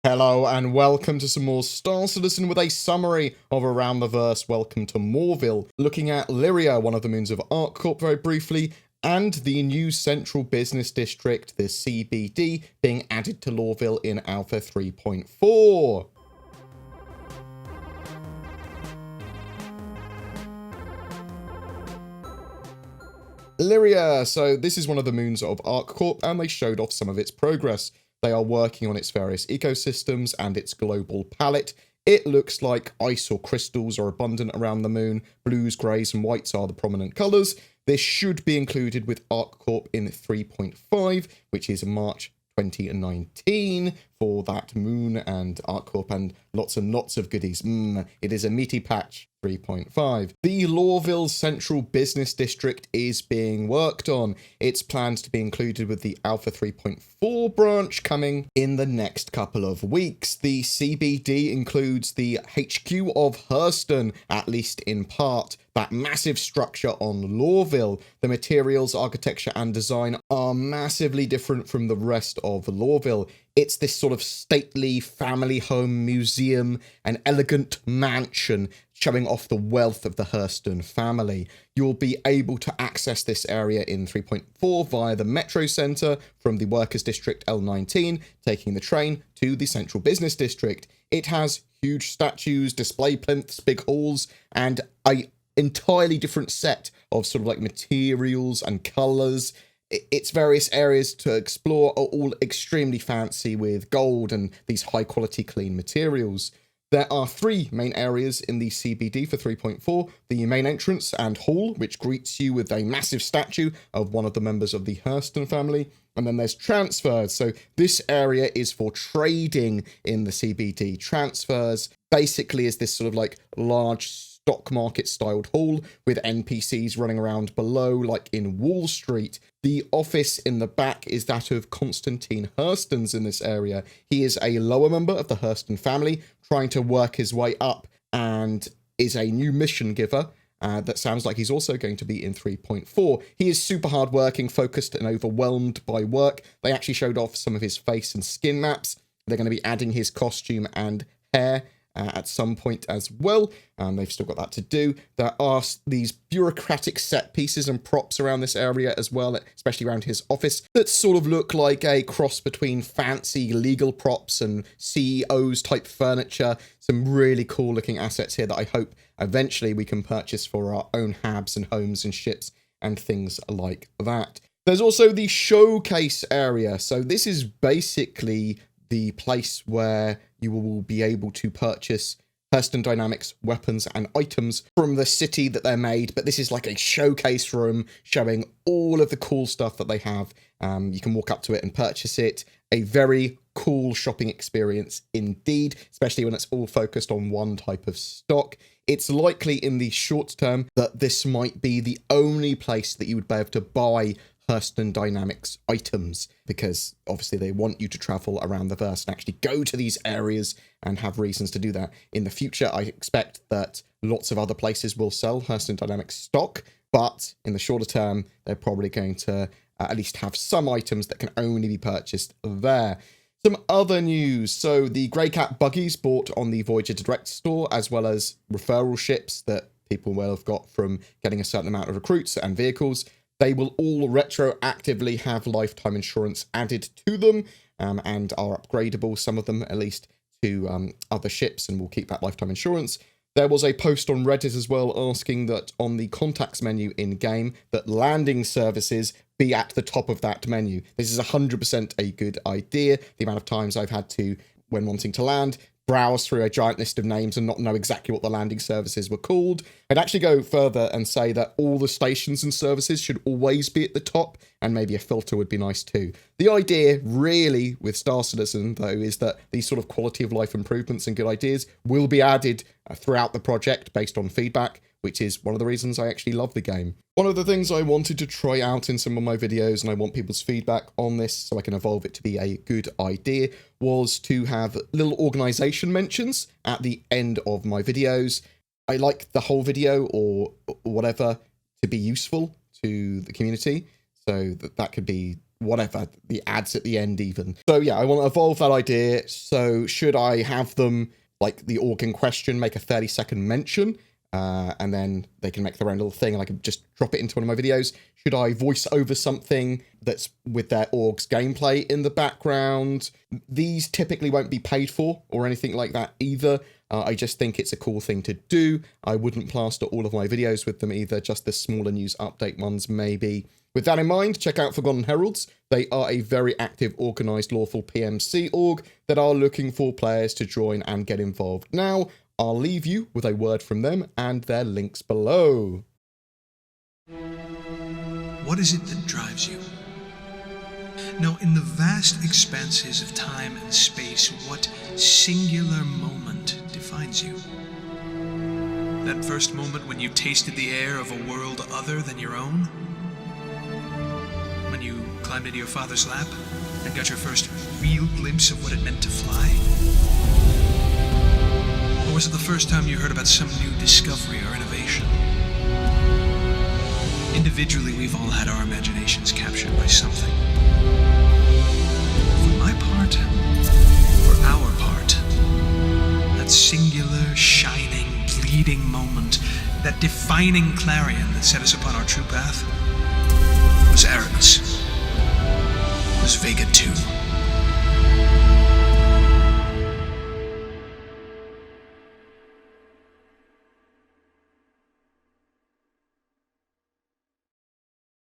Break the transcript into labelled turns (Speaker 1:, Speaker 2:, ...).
Speaker 1: Hello and welcome to some more Star Citizen with a summary of Around the Verse. Welcome to Moreville, looking at Lyria, one of the moons of ArcCorp very briefly, and the new Central Business District, the CBD, being added to Lorville in Alpha 3.4. Lyria, so this is one of the moons of ArcCorp, and they showed off some of its progress. They are working on its various ecosystems and its global palette. It looks like ice or crystals are abundant around the moon. Blues, greys, and whites are the prominent colours. This should be included with ArcCorp in 3.5, which is March 2019 for that moon and ArcCorp and lots of goodies. It is a meaty patch. 3.5. The Lorville Central Business District is being worked on. It's planned to be included with the Alpha 3.4 branch coming in the next couple of weeks. The CBD includes the HQ of Hurston, at least in part. That massive structure on Lorville. The materials, architecture, and design are massively different from the rest of Lorville. It's this sort of stately family home museum, an elegant mansion showing off the wealth of the Hurston family. You'll be able to access this area in 3.4 via the Metro Centre from the Workers' District L19, taking the train to the Central Business District. It has huge statues, display plinths, big halls, and an entirely different set of sort of like materials and colours. Its various areas to explore are all extremely fancy with gold and these high quality clean materials. There are three main areas in the CBD for 3.4, the main entrance and hall, which greets you with a massive statue of one of the members of the Hurston family. And then there's transfers. So this area is for trading in the CBD. Transfers basically is this sort of like large stock market styled hall with NPCs running around below like in Wall Street. The office in the back is that of Constantine Hurston's in this area. He is a lower member of the Hurston family trying to work his way up and is a new mission giver. That sounds like he's also going to be in 3.4. He is super hardworking, focused and overwhelmed by work. They actually showed off some of his face and skin maps. They're going to be adding his costume and hair at some point as well. They've still got that to do. There are these bureaucratic set pieces and props around this area as well, especially around his office, that sort of look like a cross between fancy legal props and CEOs type furniture. Some really cool looking assets here that I hope eventually we can purchase for our own habs and homes and ships and things like that. There's also the showcase area. So this is basically the place where you will be able to purchase Hurston Dynamics weapons and items from the city that they're made, but this is like a showcase room showing all of the cool stuff that they have. You can walk up to it and purchase it. A very cool shopping experience indeed, especially when it's all focused on one type of stock. It's likely in the short term that this might be the only place that you would be able to buy Hurston Dynamics items, because obviously they want you to travel around the verse and actually go to these areas and have reasons to do that. In the future, I expect that lots of other places will sell Hurston Dynamics stock, but in the shorter term, they're probably going to at least have some items that can only be purchased there. Some other news. So the Grey Cat Buggies bought on the Voyager Direct store, as well as referral ships that people will have got from getting a certain amount of recruits and vehicles. They will all retroactively have lifetime insurance added to them and are upgradable, some of them at least, to other ships, and will keep that lifetime insurance. There was a post on Reddit as well asking that on the contacts menu in-game, that landing services be at the top of that menu. This is 100% a good idea. The amount of times I've had to, when wanting to land, browse through a giant list of names and not know exactly what the landing services were called. I'd actually go further and say that all the stations and services should always be at the top, and maybe a filter would be nice too. The idea really with Star Citizen though is that these sort of quality of life improvements and good ideas will be added throughout the project based on feedback, which is one of the reasons I actually love the game. One of the things I wanted to try out in some of my videos, and I want people's feedback on this so I can evolve it to be a good idea, was to have little organisation mentions at the end of my videos. I like the whole video or whatever to be useful to the community, so that could be whatever, the ads at the end even. So yeah, I want to evolve that idea. So should I have them, like the org in question, make a 30-second mention, and then they can make their own little thing and I can just drop it into one of my videos? Should I voice over something that's with their org's gameplay in the background? These typically won't be paid for or anything like that either. I just think it's a cool thing to do. I wouldn't plaster all of my videos with them either, just the smaller news update ones maybe. With that in mind, check out Forgotten Heralds. They are a very active, organised, lawful PMC org that are looking for players to join and get involved. Now, I'll leave you with a word from them and their links below.
Speaker 2: What is it that drives you? Now, in the vast expanses of time and space, what singular moment defines you? That first moment when you tasted the air of a world other than your own? When you climbed into your father's lap and got your first real glimpse of what it meant to fly? Or was it the first time you heard about some new discovery or innovation? Individually, we've all had our imaginations captured by something. For my part, for our part, that singular, shining, bleeding moment, that defining clarion that set us upon our true path, was Aramis. Was Vega 2.